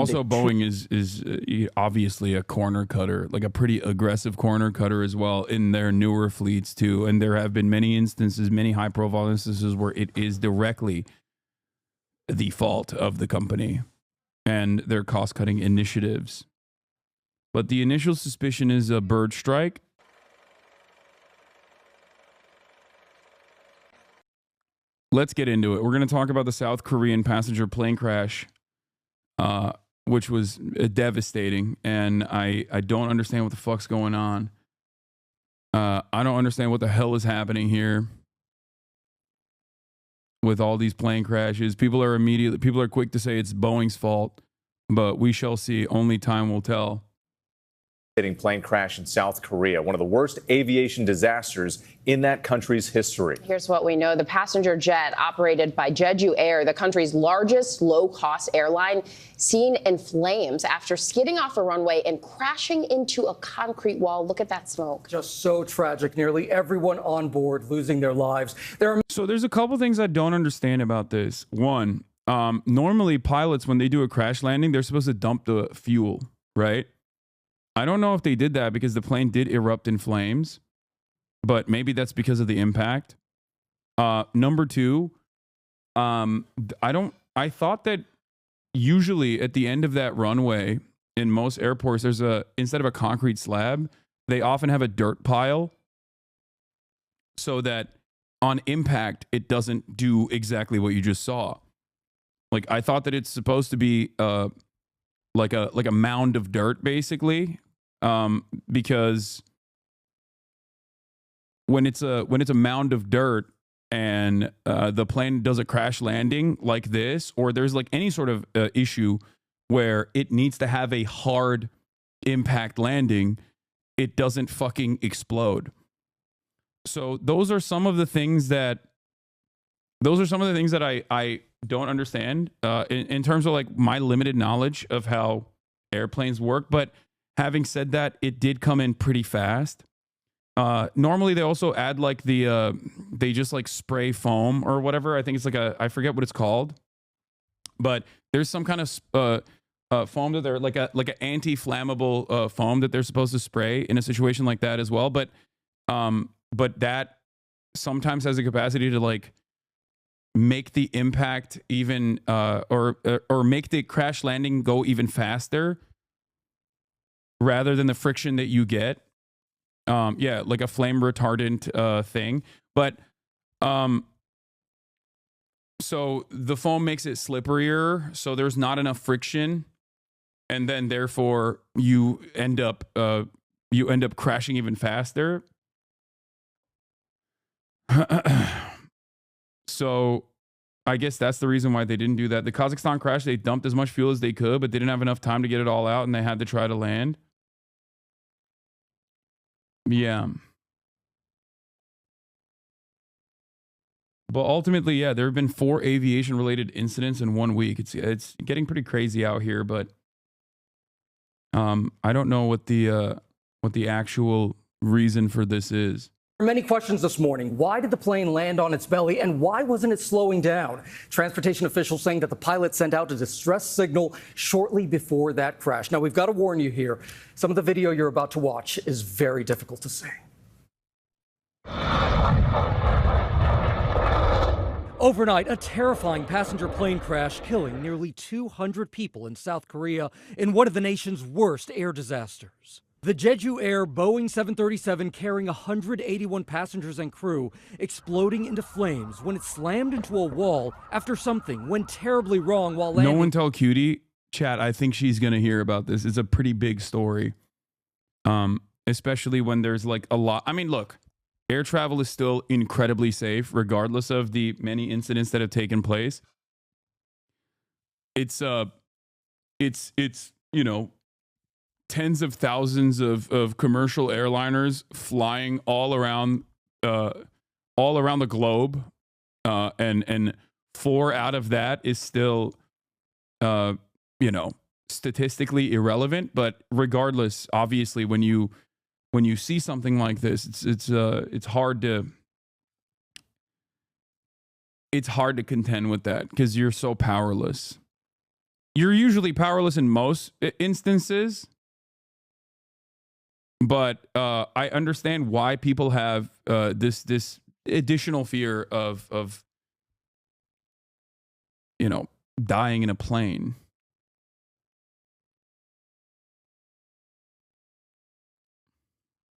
Also, Boeing is obviously a corner cutter, like a pretty aggressive corner cutter as well in their newer fleets too. And there have been many instances, many high profile instances where it is directly the fault of the company and their cost cutting initiatives. But the initial suspicion is a bird strike. Let's get into it. We're going to talk about the South Korean passenger plane crash, which was devastating. And I don't understand what the fuck's going on. I don't understand what the hell is happening here with all these plane crashes. People are quick to say it's Boeing's fault, but we shall see. Only time will tell. Plane crash in South Korea, one of the worst aviation disasters in that country's history. Here's what we know. The passenger jet operated by Jeju Air, the country's largest low-cost airline, seen in flames after skidding off a runway and crashing into a concrete wall. Look at that smoke. Just so tragic. Nearly everyone on board losing their lives. So there's a couple things I don't understand about this. One, normally pilots, when they do a crash landing, they're supposed to dump the fuel, right? I don't know if they did that because the plane did erupt in flames, but maybe that's because of the impact. Number two, I thought that usually at the end of that runway in most airports, there's instead of a concrete slab, they often have a dirt pile so that on impact, it doesn't do exactly what you just saw. Like, I thought that it's supposed to be, like a mound of dirt, basically, because when it's a mound of dirt and the plane does a crash landing like this, or there's like any sort of issue where it needs to have a hard impact landing, it doesn't fucking explode. So those are some of the things that I don't understand in terms of like my limited knowledge of how airplanes work. But having said that, it did come in pretty fast. Normally they also add like they just like spray foam or whatever. I think it's like I forget what it's called, but there's some kind of foam that they're like an anti-flammable foam that they're supposed to spray in a situation like that as well. But that sometimes has a capacity to like make the impact even or make the crash landing go even faster rather than the friction that you get. Yeah, like a flame retardant thing. But so the foam makes it slipperier, so there's not enough friction, and then therefore you end up crashing even faster. So I guess that's the reason why they didn't do that. The Kazakhstan crash, they dumped as much fuel as they could, but they didn't have enough time to get it all out, and they had to try to land. Yeah. But ultimately, yeah, there have been 4 aviation-related incidents in 1 week. It's getting pretty crazy out here, but I don't know what the actual reason for this is. Many questions this morning. Why did the plane land on its belly, and why wasn't it slowing down? Transportation officials saying that the pilot sent out a distress signal shortly before that crash. Now, we've got to warn you here. Some of the video you're about to watch is very difficult to see. Overnight, a terrifying passenger plane crash killing nearly 200 people in South Korea in one of the nation's worst air disasters. The Jeju Air Boeing 737 carrying 181 passengers and crew exploding into flames when it slammed into a wall after something went terribly wrong while landing. No one tell Cutie, chat, I think she's going to hear about this. It's a pretty big story. Especially when there's like a lot. I mean, look, air travel is still incredibly safe, regardless of the many incidents that have taken place. It's you know, tens of thousands of commercial airliners flying all around the globe, and 4 out of that is still, you know, statistically irrelevant. But regardless, obviously, when you see something like this, it's hard to contend with that because you're so powerless. you're usually powerless in most instances. But I understand why people have this additional fear of dying in a plane.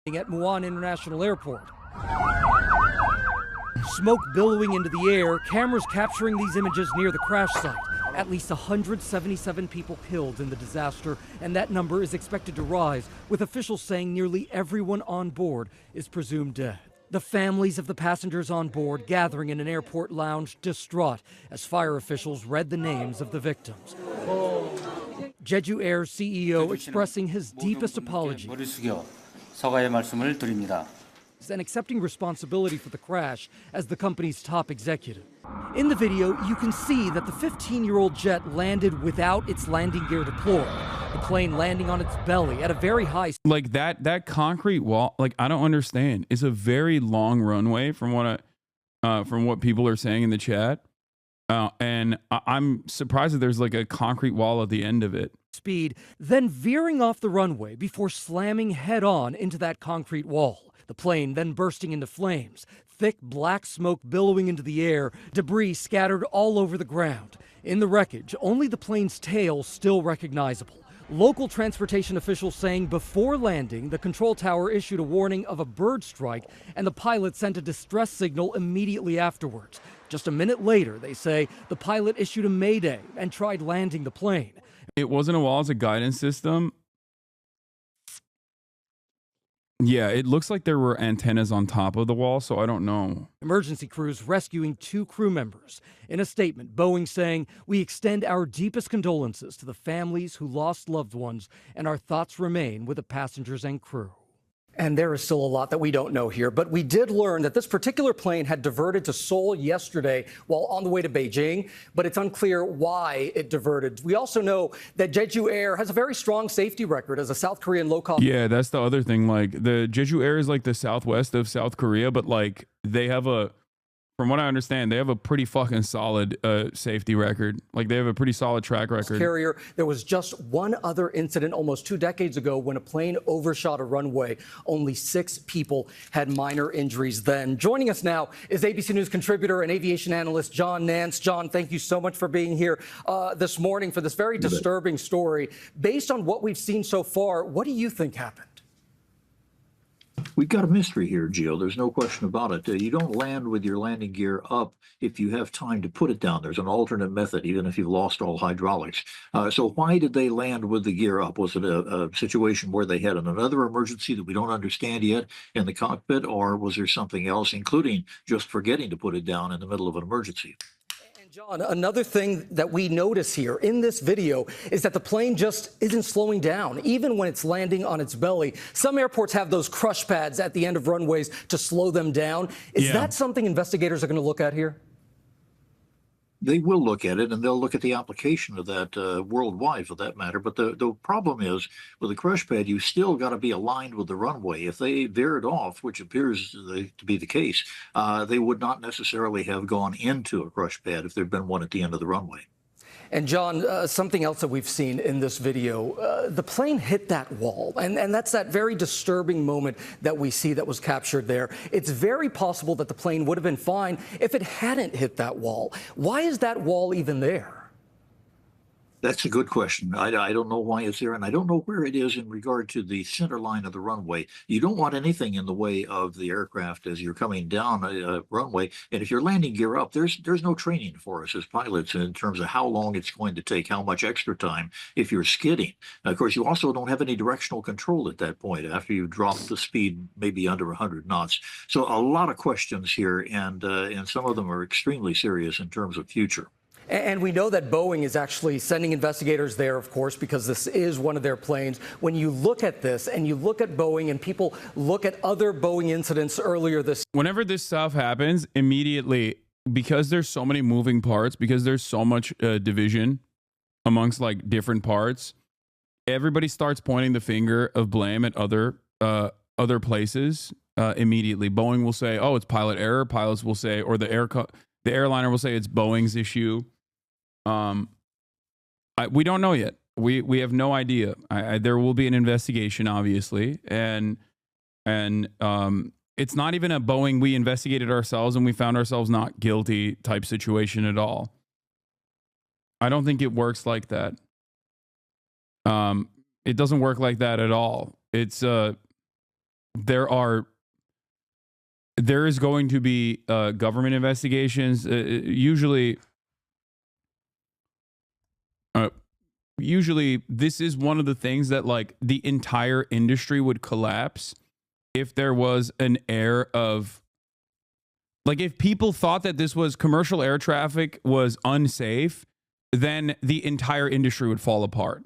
At Muan International Airport. Smoke billowing into the air, cameras capturing these images near the crash site. At least 177 people killed in the disaster, and that number is expected to rise, with officials saying nearly everyone on board is presumed dead. The families of the passengers on board gathering in an airport lounge distraught as fire officials read the names of the victims. Jeju Air's CEO expressing his deepest apology and accepting responsibility for the crash as the company's top executive. In the video, you can see that the 15-year-old jet landed without its landing gear deployed. The plane landing on its belly at a very high speed. Like that concrete wall, like I don't understand. It's a very long runway from what people are saying in the chat. And I'm surprised that there's like a concrete wall at the end of it. Speed, then veering off the runway before slamming head-on into that concrete wall. The plane then bursting into flames, thick black smoke billowing into the air, debris scattered all over the ground. In the wreckage, only the plane's tail still recognizable. Local transportation officials saying before landing, the control tower issued a warning of a bird strike, and the pilot sent a distress signal immediately afterwards. Just a minute later, they say, the pilot issued a mayday and tried landing the plane. It wasn't a wall, it's a guidance system. Yeah, it looks like there were antennas on top of the wall, so I don't know. Emergency crews rescuing 2 crew members. In a statement, Boeing saying, "We extend our deepest condolences to the families who lost loved ones, and our thoughts remain with the passengers and crew." And there is still a lot that we don't know here, but we did learn that this particular plane had diverted to Seoul yesterday while on the way to Beijing, but it's unclear why it diverted. We also know that Jeju Air has a very strong safety record as a South Korean low-cost. Yeah, that's the other thing. Like the Jeju Air is like the southwest of South Korea, but like they have from what I understand, they have a pretty fucking solid safety record. Like they have a pretty solid track record. Carrier. There was just one other incident almost 2 decades ago when a plane overshot a runway. Only 6 people had minor injuries then. Joining us now is ABC News contributor and aviation analyst John Nance. John, thank you so much for being here this morning for this very disturbing story. Based on what we've seen so far, what do you think happened? We've got a mystery here, Gio. There's no question about it. You don't land with your landing gear up if you have time to put it down. There's an alternate method, even if you've lost all hydraulics. So why did they land with the gear up? Was it a situation where they had another emergency that we don't understand yet in the cockpit, or was there something else, including just forgetting to put it down in the middle of an emergency? John, another thing that we notice here in this video is that the plane just isn't slowing down, even when it's landing on its belly. Some airports have those crush pads at the end of runways to slow them down. Is that something investigators are going to look at here? They will look at it, and they'll look at the application of that worldwide, for that matter. But the problem is, with a crush pad, you still got to be aligned with the runway. If they veered off, which appears to be the case, they would not necessarily have gone into a crush pad if there'd been one at the end of the runway. And John, something else that we've seen in this video, the plane hit that wall, and that's that very disturbing moment that we see that was captured there. It's very possible that the plane would have been fine if it hadn't hit that wall. Why is that wall even there? That's a good question. I don't know why it's there, and I don't know where it is in regard to the center line of the runway. You don't want anything in the way of the aircraft as you're coming down a runway. And if you're landing gear up, there's no training for us as pilots in terms of how long it's going to take, how much extra time if you're skidding. Of course, you also don't have any directional control at that point after you drop the speed maybe under 100 knots. So a lot of questions here, and some of them are extremely serious in terms of future. And we know that Boeing is actually sending investigators there, of course, because this is one of their planes. When you look at this and you look at Boeing and people look at other Boeing incidents earlier this. Whenever this stuff happens, immediately, because there's so many moving parts, because there's so much division amongst like different parts, everybody starts pointing the finger of blame at other places immediately. Boeing will say, "Oh, it's pilot error." Pilots will say, or the airliner will say it's Boeing's issue. We don't know yet. We have no idea. There will be an investigation, obviously, and it's not even a Boeing we investigated ourselves and we found ourselves not guilty type situation at all. I don't think it works like that. It doesn't work like that at all. It's there is going to be government investigations. Usually this is one of the things that like the entire industry would collapse if there was an air of like if people thought that this was commercial air traffic was unsafe, then the entire industry would fall apart.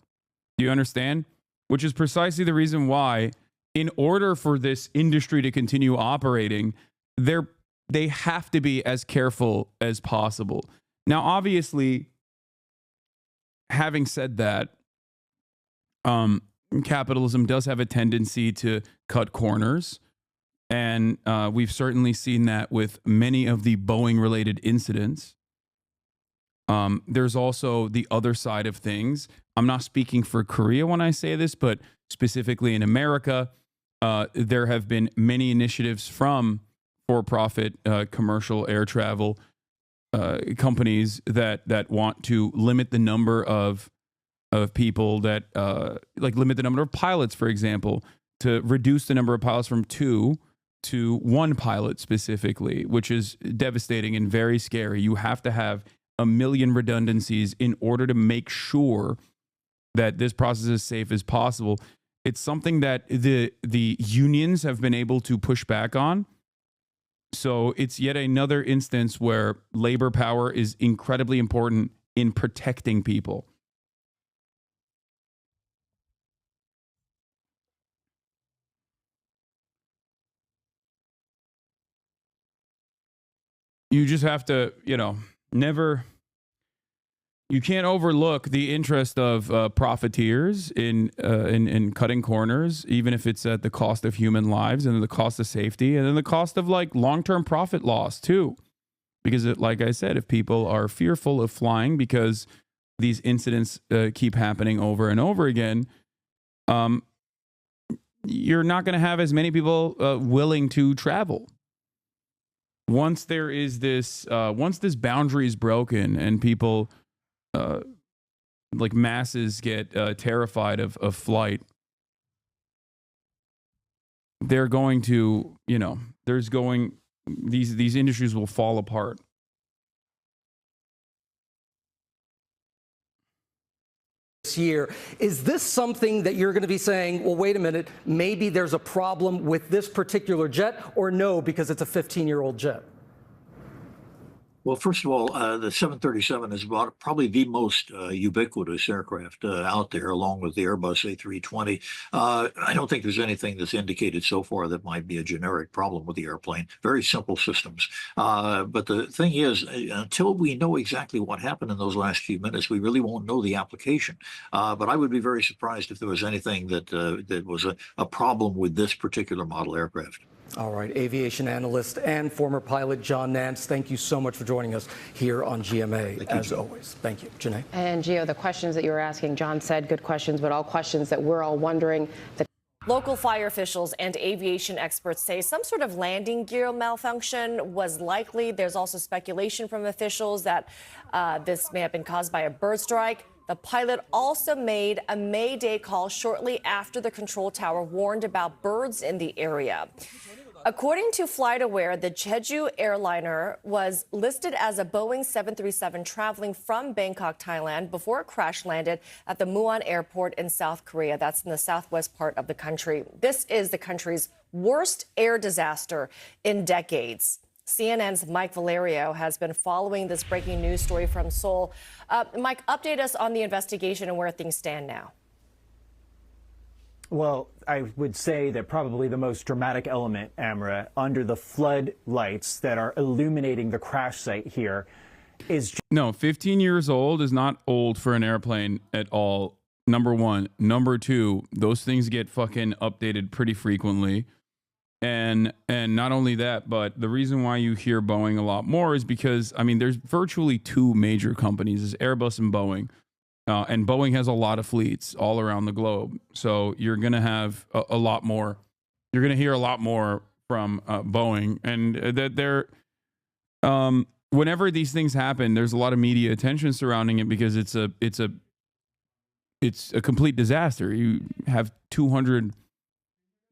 Do you understand? Which is precisely the reason why, in order for this industry to continue operating, they have to be as careful as possible. Now, obviously, having said that, capitalism does have a tendency to cut corners. And we've certainly seen that with many of the Boeing-related incidents. There's also the other side of things. I'm not speaking for Korea when I say this, but specifically in America, there have been many initiatives from for-profit commercial air travel companies that want to limit the number of people that like limit the number of pilots, for example, to reduce the number of pilots from 2 to 1 pilot specifically, which is devastating and very scary. You have to have a million redundancies in order to make sure that this process is as safe as possible. It's something that the unions have been able to push back on. So it's yet another instance where labor power is incredibly important in protecting people. You just have to, you can't overlook the interest of profiteers in cutting corners, even if it's at the cost of human lives and the cost of safety and then the cost of like long-term profit loss too. Because like I said, if people are fearful of flying because these incidents keep happening over and over again, you're not going to have as many people willing to travel. Once there is once this boundary is broken and people, like masses get terrified of flight, they're going to, these industries will fall apart. Year. Is this something that you're going to be saying, well, wait a minute, maybe there's a problem with this particular jet, or no, because it's a 15-year-old jet? Well, first of all, the 737 is probably the most ubiquitous aircraft out there, along with the Airbus A320. I don't think there's anything that's indicated so far that might be a generic problem with the airplane. Very simple systems. But the thing is, until we know exactly what happened in those last few minutes, we really won't know the application. But I would be very surprised if there was anything that was a problem with this particular model aircraft. All right, aviation analyst and former pilot John Nance, thank you so much for joining us here on GMA, as always. Thank you. Janae? And Gio, the questions that you were asking, John said good questions, but all questions that we're all wondering. Local fire officials and aviation experts say some sort of landing gear malfunction was likely. There's also speculation from officials that this may have been caused by a bird strike. The pilot also made a Mayday call shortly after the control tower warned about birds in the area. According to FlightAware, the Jeju airliner was listed as a Boeing 737 traveling from Bangkok, Thailand, before it crash landed at the Muan airport in South Korea. That's in the southwest part of the country. This is the country's worst air disaster in decades. CNN's Mike Valerio has been following this breaking news story from Seoul. Mike, update us on the investigation and where things stand now. Well, I would say that probably the most dramatic element, Amra, under the floodlights that are illuminating the crash site here is... No, 15 years old is not old for an airplane at all. Number one. Number two, those things get fucking updated pretty frequently. And not only that, but the reason why you hear Boeing a lot more is because, I mean, there's virtually two major companies, is Airbus and Boeing. And Boeing has a lot of fleets all around the globe. So you're going to have a lot more. You're going to hear a lot more from Boeing. And that they're, whenever these things happen, there's a lot of media attention surrounding it because it's a complete disaster. You have 200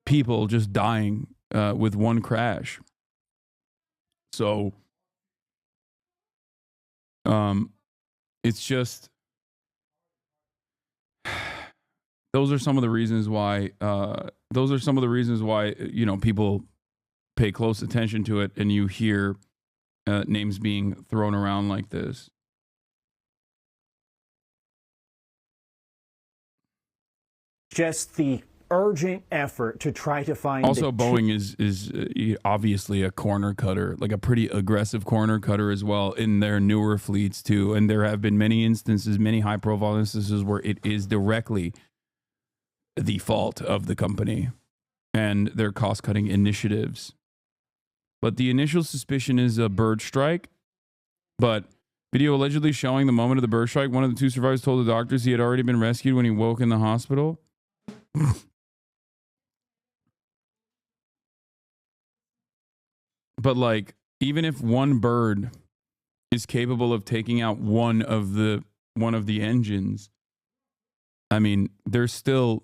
people just dying with one crash. So it's just, those are some of the reasons why people pay close attention to it, and you hear names being thrown around like this. Just the urgent effort to try to find. Also, Boeing is obviously a corner cutter, like a pretty aggressive corner cutter as well in their newer fleets too. And there have been many instances, many high-profile instances where it is directly the fault of the company and their cost-cutting initiatives. But the initial suspicion is a bird strike. But video allegedly showing the moment of the bird strike, one of the two survivors told the doctors he had already been rescued when he woke in the hospital. But like, even if one bird is capable of taking out one of the engines, I mean, there's still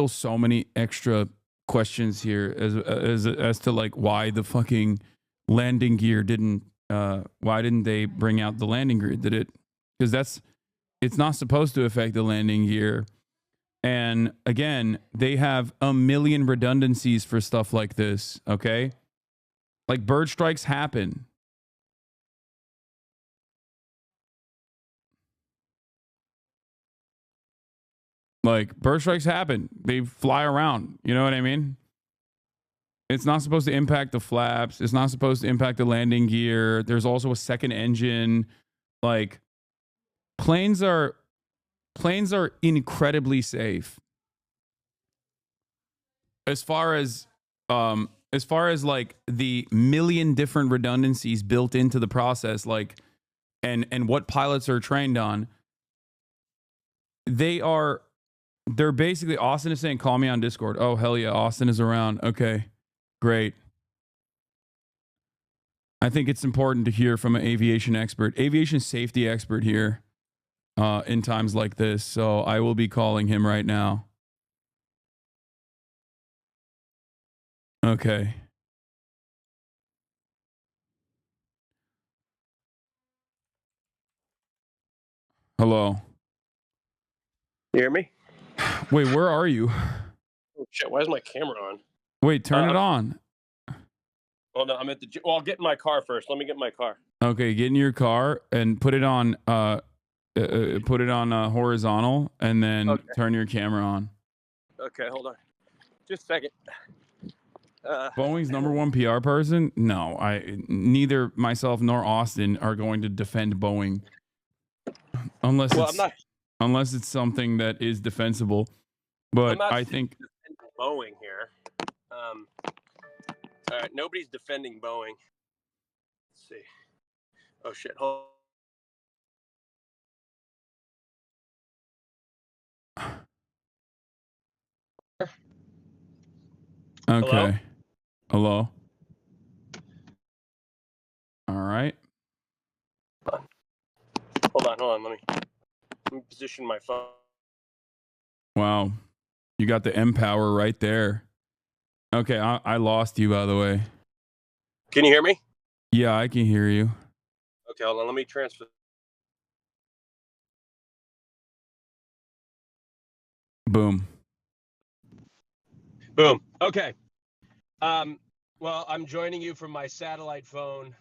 so many extra questions here as to like why the fucking landing gear didn't why didn't they bring out the landing gear? Did it, because it's not supposed to affect the landing gear. And again, they have a million redundancies for stuff like this, okay? Like, bird strikes happen. Like, bird strikes happen. They fly around. You know what I mean? It's not supposed to impact the flaps. It's not supposed to impact the landing gear. There's also a second engine. Like, planes are incredibly safe. As far as like the million different redundancies built into the process, like, and what pilots are trained on, they're basically, Austin is saying, call me on Discord. Oh, hell yeah, Austin is around. Okay, great. I think it's important to hear from an aviation safety expert here in times like this. So I will be calling him right now. Okay. Hello. You hear me? Wait, where are you? Oh shit! Why is my camera on? Wait, turn it on. Well, no, I'm at the. Well, I'll get in my car first. Let me get in my car. Okay, get in your car and put it on horizontal, and then turn your camera on. Okay, hold on. Just a second. Boeing's number one PR person? No, neither myself nor Austin are going to defend Boeing unless it's something that is defensible. But I think Boeing here. All right, nobody's defending Boeing. Let's see. Oh shit! Hold. Okay. Hello? All right. Hold on. Let me position my phone. Wow. You got the M-Power right there. Okay, I lost you, by the way. Can you hear me? Yeah, I can hear you. Okay, hold on. Let me transfer. Boom. Boom. Okay. Well, I'm joining you from my satellite phone.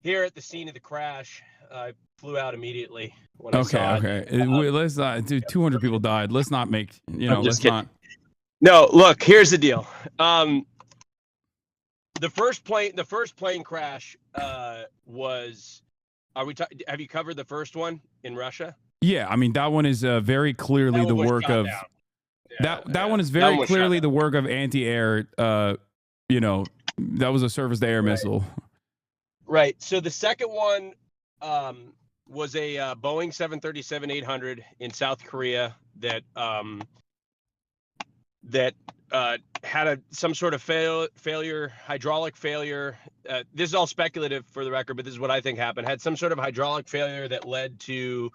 Here at the scene of the crash, I flew out immediately when I saw it. Okay. Let's not. Dude, 200 people died. Let's not make. Let's not. No, look. Here's the deal. The first plane crash was. Have you covered the first one in Russia? Yeah, I mean that one is very clearly the work of. That one is very clearly the work of anti-air. That was a surface-to-air missile. Right. So the second one, was a Boeing 737-800 in South Korea that had some sort of failure, hydraulic failure. This is all speculative for the record, but this is what I think happened. Had some sort of hydraulic failure that led to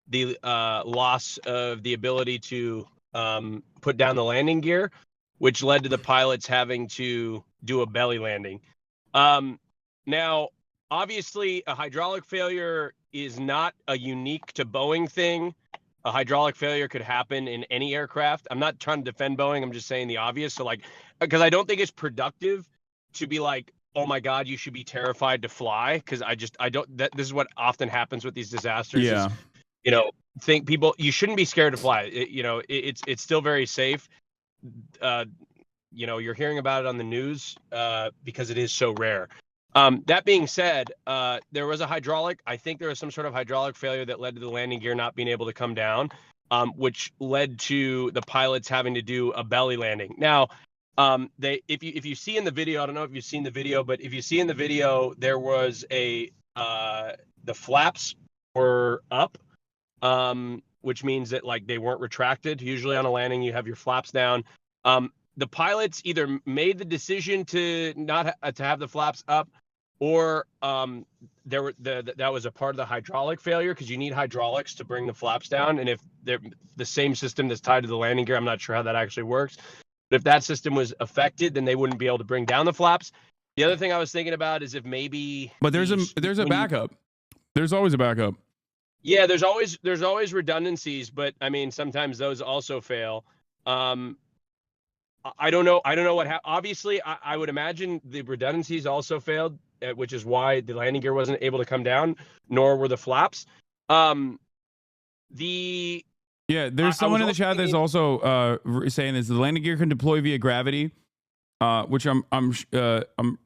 the loss of the ability to put down the landing gear, which led to the pilots having to do a belly landing. Now, obviously, a hydraulic failure is not a unique to Boeing thing. A hydraulic failure could happen in any aircraft. I'm not trying to defend Boeing. I'm just saying the obvious. So, like, because I don't think it's productive to be like, oh my God, you should be terrified to fly. Because I don't. This is what often happens with these disasters. Yeah. Is, you know, think people, you shouldn't be scared to fly. It's still very safe. You're hearing about it on the news because it is so rare. That being said, there was a hydraulic. I think there was some sort of hydraulic failure that led to the landing gear not being able to come down, which led to the pilots having to do a belly landing. Now, if you see in the video, I don't know if you've seen the video, but if you see in the video, there was the flaps were up, which means that like they weren't retracted. Usually on a landing, you have your flaps down. The pilots either made the decision to not to have the flaps up, or that was a part of the hydraulic failure, because you need hydraulics to bring the flaps down. And if they're the same system that's tied to the landing gear, I'm not sure how that actually works. But if that system was affected, then they wouldn't be able to bring down the flaps. The other thing I was thinking about is if maybe, but there's a backup. There's always a backup. Yeah, there's always redundancies, but I mean sometimes those also fail. I don't know what obviously I would imagine the redundancies also failed, which is why the landing gear wasn't able to come down, nor were the flaps. There's someone in the chat that's also saying this: the landing gear can deploy via gravity, which I'm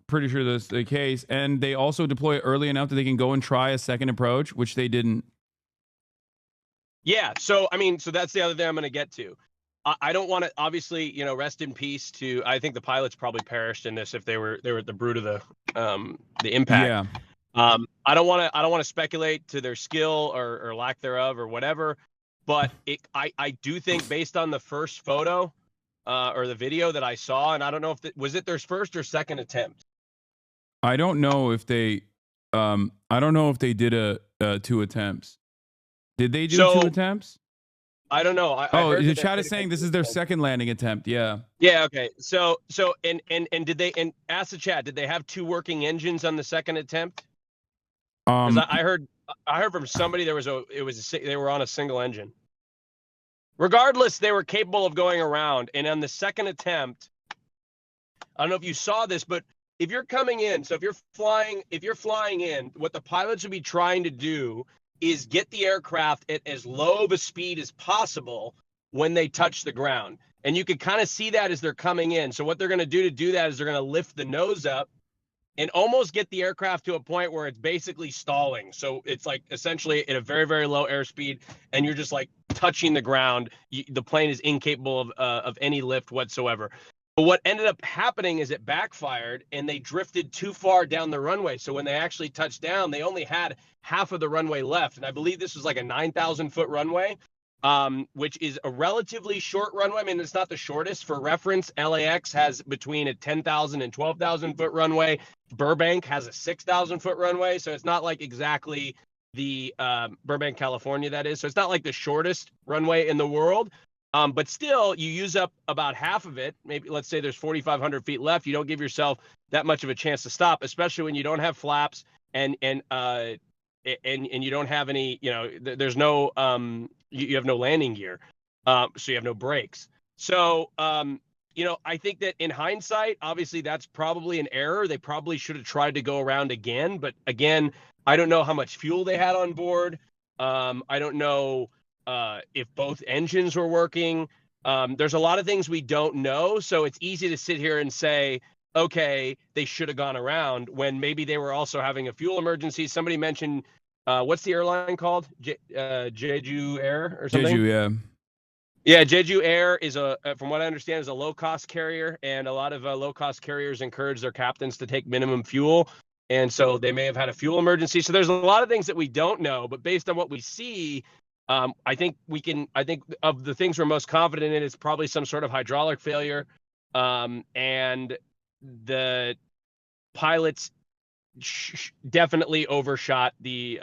pretty sure that's the case, and they also deploy it early enough that they can go and try a second approach, which they didn't. Yeah, so I mean, so that's the other thing I'm going to get to. I don't want to, obviously, rest in peace to. I think the pilots probably perished in this if they were at the brunt of the impact. Yeah. I don't want to speculate to their skill or lack thereof or whatever, but I do think based on the first photo or the video that I saw, and I don't know if was it their first or second attempt. I don't know if they did two attempts. Did they do two attempts? I don't know. The chat is saying this is their second landing attempt. Yeah. Yeah. Okay. So and did they, and ask the chat, did they have two working engines on the second attempt? Because I heard from somebody they were on a single engine. Regardless, they were capable of going around. And on the second attempt, I don't know if you saw this, but if you're coming in, so if you're flying in, what the pilots would be trying to do is get the aircraft at as low of a speed as possible when they touch the ground. And you can kind of see that as they're coming in. So what they're going to do that is they're going to lift the nose up and almost get the aircraft to a point where it's basically stalling. So it's like essentially at a very, very low airspeed, and you're just like touching the ground. The plane is incapable of any lift whatsoever. But what ended up happening is it backfired and they drifted too far down the runway. So when they actually touched down, they only had half of the runway left. And I believe this was like a 9,000-foot runway, which is a relatively short runway. I mean, it's not the shortest. For reference, LAX has between a 10,000 and 12,000-foot runway. Burbank has a 6,000-foot runway. So it's not like exactly the Burbank, California, that is. So it's not like the shortest runway in the world. But still, you use up about half of it. Maybe let's say there's 4,500 feet left. You don't give yourself that much of a chance to stop, especially when you don't have flaps and you don't have any. There's no you have no landing gear, so you have no brakes. So I think that in hindsight, obviously that's probably an error. They probably should have tried to go around again. But again, I don't know how much fuel they had on board. I don't know if both engines were working. There's a lot of things we don't know. So it's easy to sit here and say, okay, they should have gone around when maybe they were also having a fuel emergency. Somebody mentioned, what's the airline called? Jeju Air or something? Jeju, yeah. Yeah, Jeju Air is from what I understand, is a low-cost carrier, and a lot of low-cost carriers encourage their captains to take minimum fuel. And so they may have had a fuel emergency. So there's a lot of things that we don't know, but based on what we see, I think of the things we're most confident in, it's probably some sort of hydraulic failure. And the pilots definitely overshot the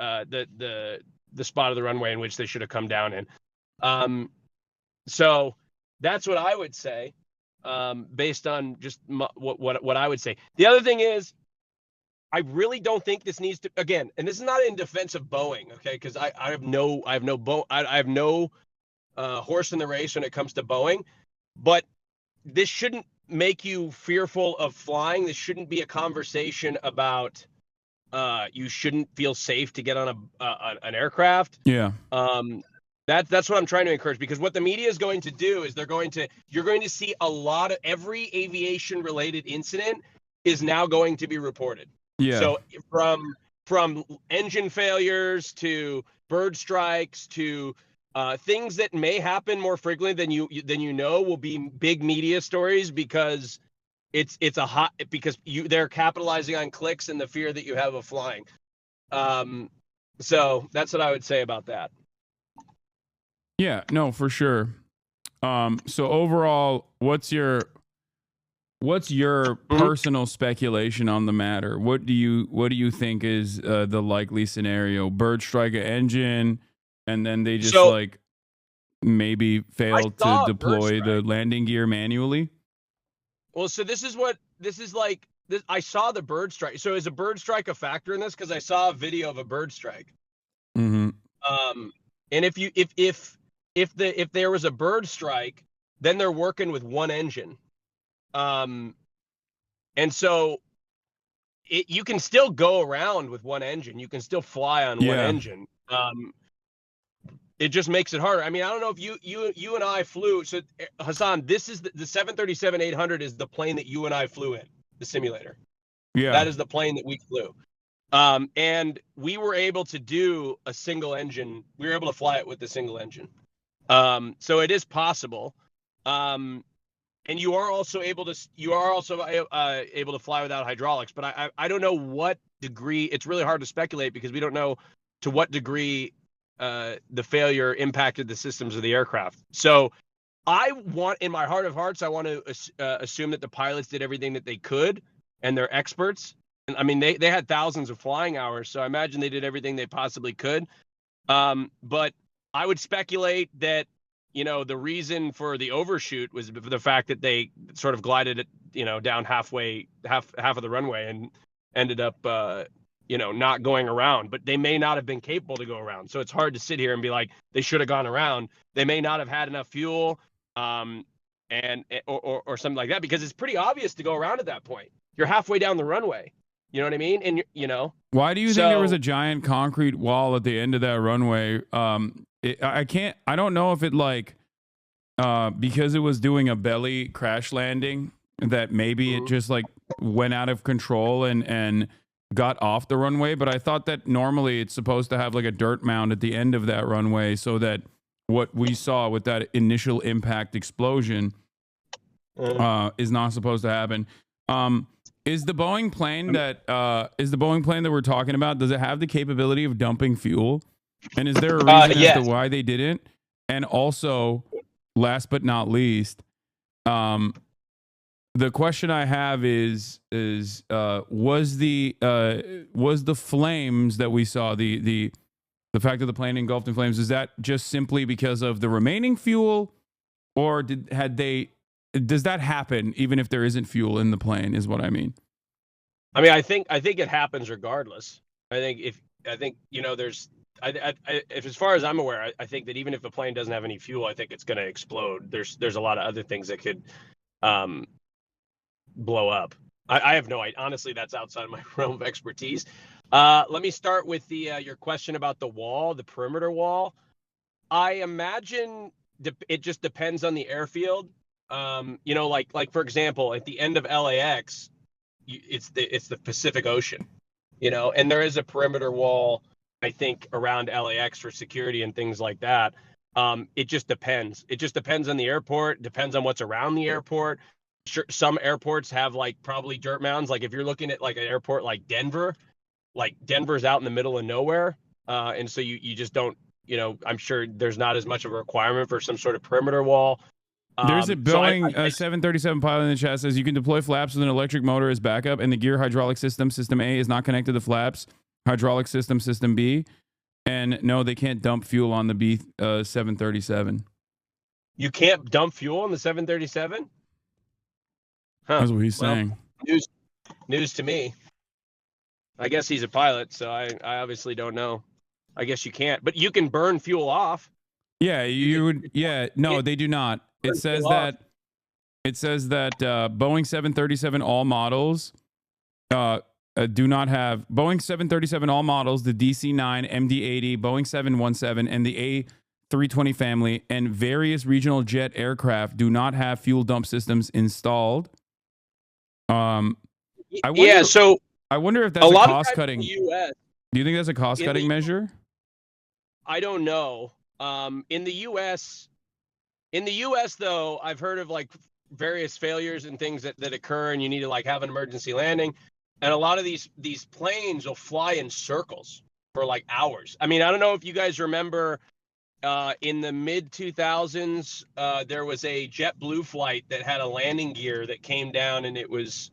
spot of the runway in which they should have come down in. So that's what I would say, based on just what I would say. The other thing is, I really don't think this needs to, again, and this is not in defense of Boeing, okay? Because I have no horse in the race when it comes to Boeing, but this shouldn't make you fearful of flying. This shouldn't be a conversation about you shouldn't feel safe to get on an aircraft. Yeah. That's what I'm trying to encourage, because what the media is going to do is you're going to see a lot of every aviation related incident is now going to be reported. Yeah. So from engine failures to bird strikes to things that may happen more frequently than you know will be big media stories, because they're capitalizing on clicks and the fear that you have of flying. So that's what I would say about that. Yeah, no, for sure. So overall, what's your personal speculation on the matter? What do you think is the likely scenario? Bird strike an engine, and then they just maybe fail to deploy the landing gear manually? Well, so I saw the bird strike. So is a bird strike a factor in this? Because I saw a video of a bird strike. Mm-hmm. And if there was a bird strike, then they're working with one engine. And so you can still go around with one engine. You can still fly on one engine. It just makes it harder. I mean, I don't know if you and I flew. So Hassan, this is the 737-800 is the plane that you and I flew in, the simulator. Yeah. That is the plane that we flew. And we were able to do a single engine. We were able to fly it with the single engine. So it is possible. And you are also able to fly without hydraulics, but I don't know what degree. It's really hard to speculate because we don't know to what degree the failure impacted the systems of the aircraft. So in my heart of hearts, I want to assume that the pilots did everything that they could, and they're experts. And I mean, they had thousands of flying hours, so I imagine they did everything they possibly could. But I would speculate that, the reason for the overshoot was the fact that they sort of glided it, down half of the runway and ended up, not going around. But they may not have been capable to go around. So it's hard to sit here and be like, they should have gone around. They may not have had enough fuel, or something like that, because it's pretty obvious to go around at that point. You're halfway down the runway. You know what I mean? And why do you think there was a giant concrete wall at the end of that runway? I don't know if it because it was doing a belly crash landing, that maybe it just went out of control and got off the runway. But I thought that normally it's supposed to have a dirt mound at the end of that runway, so that what we saw with that initial impact explosion is not supposed to happen. Is the Boeing plane that we're talking about, does it have the capability of dumping fuel? And is there a reason as to why they didn't? And also, last but not least, the question I have is was the flames that we saw, the fact that the plane engulfed in flames, is that just simply because of the remaining fuel, or does that happen even if there isn't fuel in the plane, is what I mean? I mean, I think it happens regardless. There's as far as I'm aware, I think that even if the plane doesn't have any fuel, I think it's going to explode. There's a lot of other things that could blow up. I have no idea. Honestly, that's outside my realm of expertise. Let me start with your question about the wall, the perimeter wall. I imagine it just depends on the airfield. Like for example, at the end of LAX, it's the Pacific Ocean, and there is a perimeter wall, I think, around LAX for security and things like that. It just depends. It just depends on the airport. Depends on what's around the airport. sure some airports have like probably dirt mounds. Like if you're looking at like an airport like Denver's out in the middle of nowhere. And so you just don't, I'm sure there's not as much of a requirement for some sort of perimeter wall. There's a Boeing 737 pilot in the chat says you can deploy flaps with an electric motor as backup, and the gear hydraulic system A is not connected to the flaps. Hydraulic system B, and no, they can't dump fuel on the B 737. You can't dump fuel on the 737? Huh. That's what he's saying. News to me. I guess he's a pilot, so I obviously don't know. I guess you can't, but you can burn fuel off. Yeah, you would. Yeah, no, they do not. It says that Boeing 737 all models do not have Boeing 737 all models, the DC-9, MD-80, Boeing 717, and the A320 family, and various regional jet aircraft do not have fuel dump systems installed. I wonder if that's a cost cutting. Do you think that's a cost cutting measure? I don't know. In the U.S. though, I've heard of like various failures and things that occur, and you need to like have an emergency landing. And a lot of these planes will fly in circles for like hours. I mean, I don't know if you guys remember in the mid 2000s, there was a JetBlue flight that had a landing gear that came down, and it was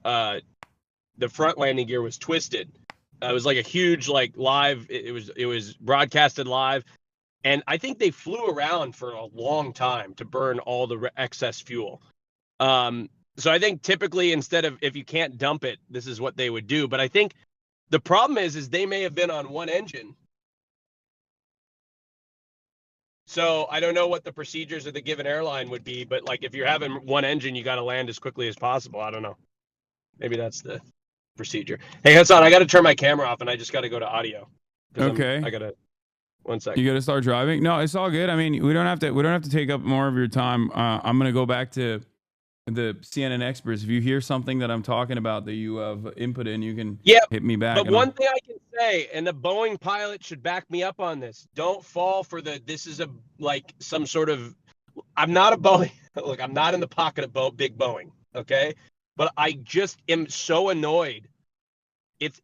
the front landing gear was twisted. It was like a huge like live. It was broadcasted live. And I think they flew around for a long time to burn all the excess fuel. So I think typically instead of if you can't dump it, this is what they would do. But I think the problem is they may have been on one engine. So I don't know what the procedures of the given airline would be. But like if you're having one engine, you got to land as quickly as possible. I don't know. Maybe that's the procedure. Hey, Hassan, I got to turn my camera off and I just got to go to audio. Okay. I got to. 1 second. You got to start driving? No, it's all good. I mean, we don't have to take up more of your time. I'm going to go back to the CNN experts. If you hear something that I'm talking about that you have input in, you can hit me back. But one thing I can say, and the Boeing pilot should back me up on this. Don't fall for this is some sort of, I'm not a Boeing. Look, I'm not in the pocket of big Boeing. Okay. But I just am so annoyed.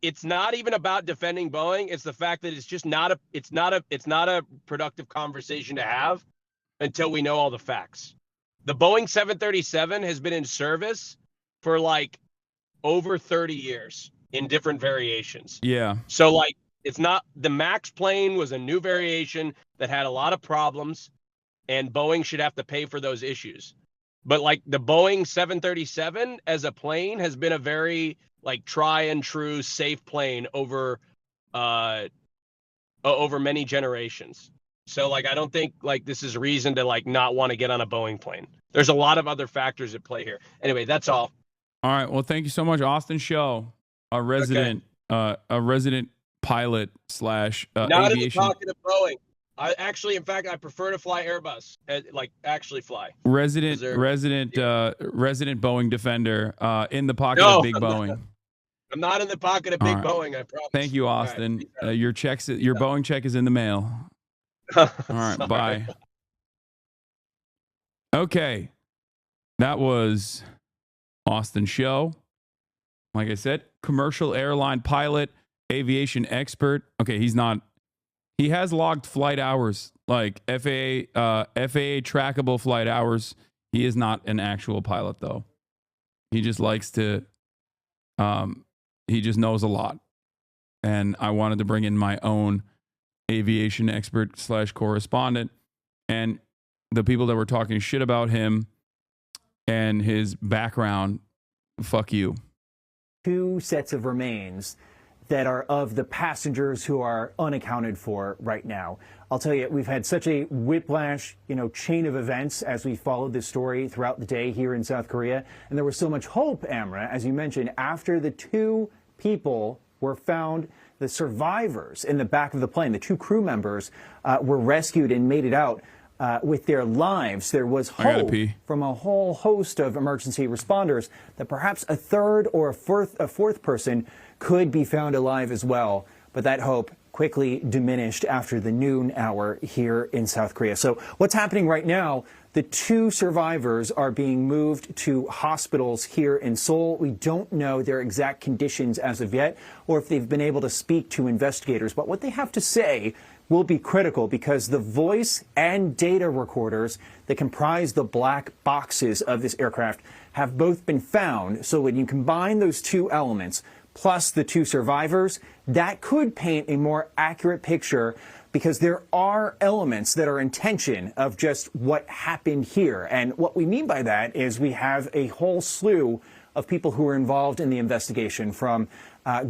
It's not even about defending Boeing. It's the fact that it's just not a productive conversation to have until we know all the facts. The Boeing 737 has been in service for like over 30 years in different variations. Yeah. So like it's not the MAX plane was a new variation that had a lot of problems, and Boeing should have to pay for those issues. But like the Boeing 737 as a plane has been a very like try and true safe plane over many generations. So like I don't think like this is reason to like not want to get on a Boeing plane. There's a lot of other factors at play here. Anyway, that's all. All right. Well, thank you so much, Austin Show, a resident pilot / not aviation. in the pocket of Boeing. In fact, I prefer to fly Airbus. Like actually fly. Resident Boeing defender in the pocket of Big Boeing. I'm not in the pocket of Big Boeing, I promise. Thank you, Austin. Right. Your Boeing check is in the mail. All right, bye. Okay. That was Austin Show. Like I said, commercial airline pilot, aviation expert. Okay, he has logged flight hours, like FAA trackable flight hours. He is not an actual pilot though. He just likes to he just knows a lot. And I wanted to bring in my own aviation expert / correspondent, and the people that were talking shit about him and his background. Fuck you. 2 sets of remains that are of the passengers who are unaccounted for right now. I'll tell you, we've had such a whiplash, chain of events as we followed this story throughout the day here in South Korea. And there was so much hope, Amra, as you mentioned, after the 2 people were found, the survivors in the back of the plane, the 2 crew members were rescued and made it out with their lives. There was hope from a whole host of emergency responders that perhaps a third or a fourth person could be found alive as well. But that hope quickly diminished after the noon hour here in South Korea. So what's happening right now? The 2 survivors are being moved to hospitals here in Seoul. We don't know their exact conditions as of yet, or if they've been able to speak to investigators. But what they have to say will be critical, because the voice and data recorders that comprise the black boxes of this aircraft have both been found. So when you combine those 2 elements, plus the 2 survivors, that could paint a more accurate picture, because there are elements that are in tension of just what happened here. And what we mean by that is we have a whole slew of people who are involved in the investigation, from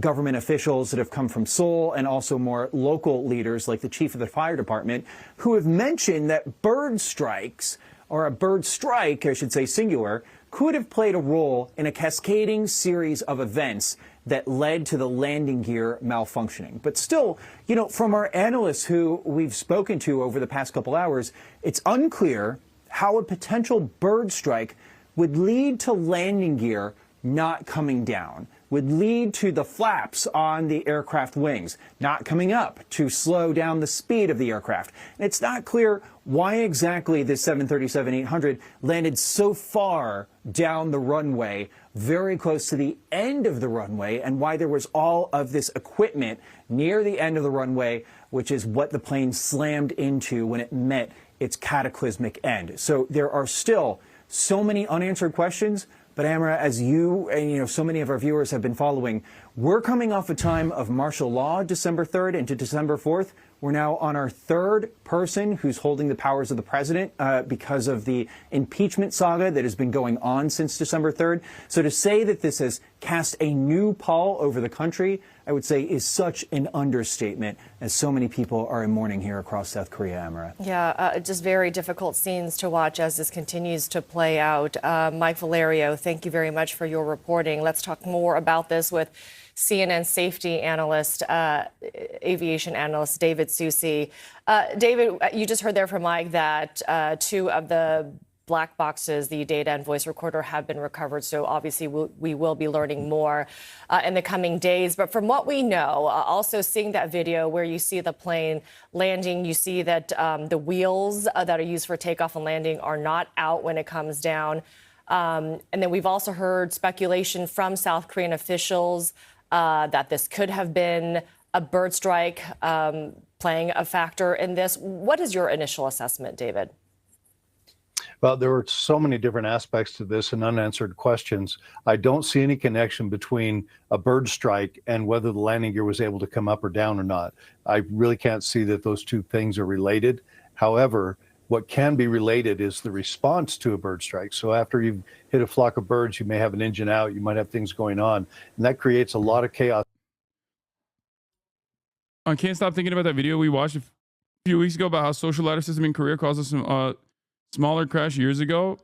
government officials that have come from Seoul and also more local leaders like the chief of the fire department, who have mentioned that bird strikes, or a bird strike, I should say singular, could have played a role in a cascading series of events that led to the landing gear malfunctioning. But still, you know, from our analysts who we've spoken to over the past couple hours, it's unclear how a potential bird strike would lead to landing gear not coming down, would lead to the flaps on the aircraft wings not coming up to slow down the speed of the aircraft. And it's not clear why exactly this 737-800 landed so far down the runway, very close to the end of the runway, and why there was all of this equipment near the end of the runway, which is what the plane slammed into when it met its cataclysmic end. So there are still so many unanswered questions. But Amara, as you and so many of our viewers have been following, we're coming off a time of martial law, December 3rd into December 4th. We're now on our 3rd person who's holding the powers of the president because of the impeachment saga that has been going on since December 3rd. So to say that this has cast a new pall over the country, I would say, is such an understatement, as so many people are in mourning here across South Korea, Amara. Yeah, just very difficult scenes to watch as this continues to play out. Mike Valerio, thank you very much for your reporting. Let's talk more about this with CNN safety analyst, aviation analyst David Susi. David, you just heard there from Mike that 2 of the black boxes, the data and voice recorder, have been recovered. So obviously we will be learning more in the coming days. But from what we know, also seeing that video where you see the plane landing, you see that the wheels that are used for takeoff and landing are not out when it comes down. And then we've also heard speculation from South Korean officials that this could have been a bird strike playing a factor in this. What is your initial assessment, David? Well, there were so many different aspects to this and unanswered questions. I don't see any connection between a bird strike and whether the landing gear was able to come up or down or not. I really can't see that those 2 things are related. However, what can be related is the response to a bird strike. So after you've hit a flock of birds, you may have an engine out, you might have things going on, and that creates a lot of chaos. I can't stop thinking about that video we watched a few weeks ago about how social ladder system in Korea caused us some smaller crash years ago.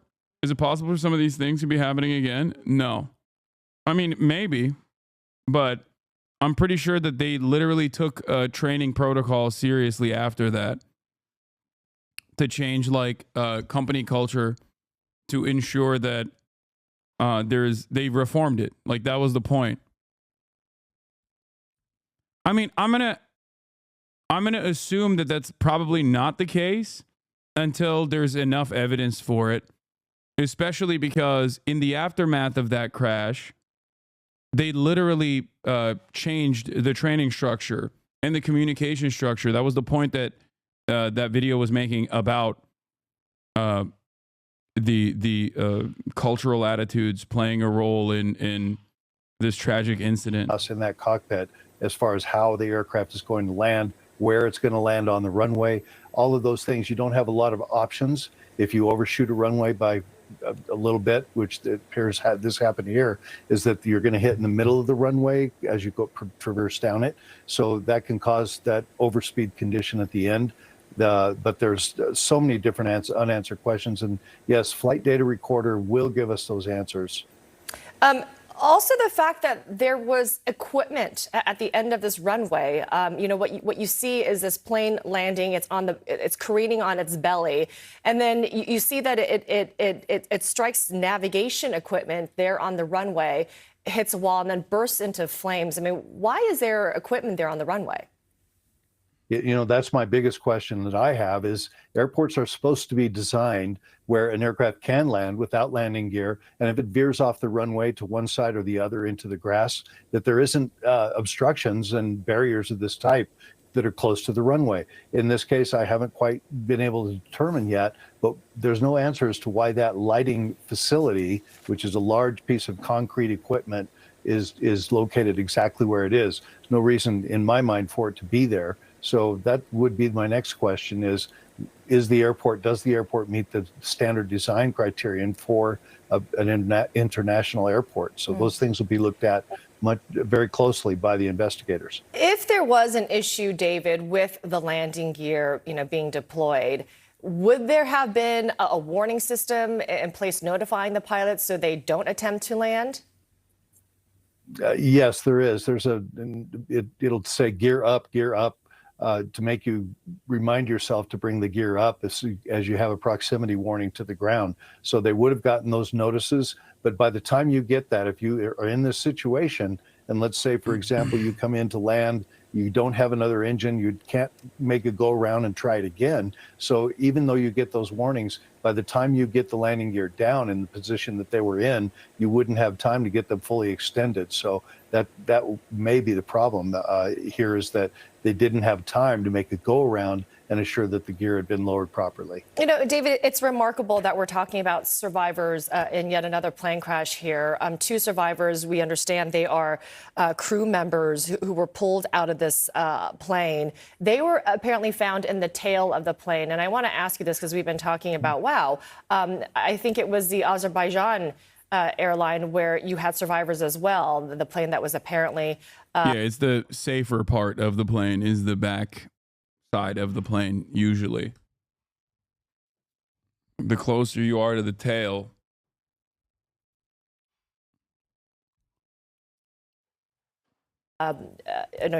Is it possible for some of these things to be happening again? No. I mean, maybe, but I'm pretty sure that they literally took a training protocol seriously after that to change company culture to ensure that they reformed it. Like, that was the point. I mean, I'm gonna assume that that's probably not the case until there's enough evidence for it, especially because in the aftermath of that crash, they literally changed the training structure and the communication structure. That was the point that that video was making about the cultural attitudes playing a role in this tragic incident. Us in that cockpit, as far as how the aircraft is going to land, where it's going to land on the runway, all of those things. You don't have a lot of options if you overshoot a runway by a little bit, which it appears this happened here, is that you're going to hit in the middle of the runway as you go traverse down it. So that can cause that overspeed condition at the end. But there's so many different unanswered questions. And yes, flight data recorder will give us those answers. Also, the fact that there was equipment at the end of this runway. What you see is this plane landing. It's careening on its belly, and then you see that it strikes navigation equipment there on the runway, hits a wall, and then bursts into flames. I mean, why is there equipment there on the runway? That's my biggest question that I have is airports are supposed to be designed where an aircraft can land without landing gear. And if it veers off the runway to one side or the other into the grass, that there isn't obstructions and barriers of this type that are close to the runway. In this case, I haven't quite been able to determine yet, but there's no answer as to why that lighting facility, which is a large piece of concrete equipment, is located exactly where it is. There's no reason in my mind for it to be there. So that would be my next question does the airport meet the standard design criterion for an international airport? So those things will be looked at very closely by the investigators. If there was an issue, David, with the landing gear, being deployed, would there have been a warning system in place notifying the pilots so they don't attempt to land? Yes, there is. It'll say gear up, to make you remind yourself to bring the gear up as you have a proximity warning to the ground. So they would have gotten those notices. But by the time you get that, if you are in this situation, and let's say, for example, you come in to land, you don't have another engine, you can't make a go around and try it again. So even though you get those warnings, by the time you get the landing gear down in the position that they were in, you wouldn't have time to get them fully extended. So that may be the problem here, is that they didn't have time to make a go around and assure that the gear had been lowered properly. David, it's remarkable that we're talking about survivors in yet another plane crash here. 2 survivors, we understand they are crew members who were pulled out of this plane. They were apparently found in the tail of the plane. And I want to ask you this because we've been talking about, I think it was the Azerbaijan airline where you had survivors as well, the plane that was apparently... yeah, it's the safer part of the plane is the back side of the plane, usually. The closer you are to the tail,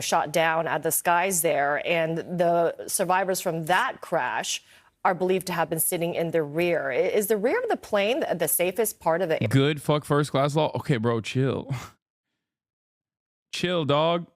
shot down at the skies there, and the survivors from that crash are believed to have been sitting in the rear. Is the rear of the plane the safest part of the... Good fuck first class law? Okay, bro, chill. Chill, dog.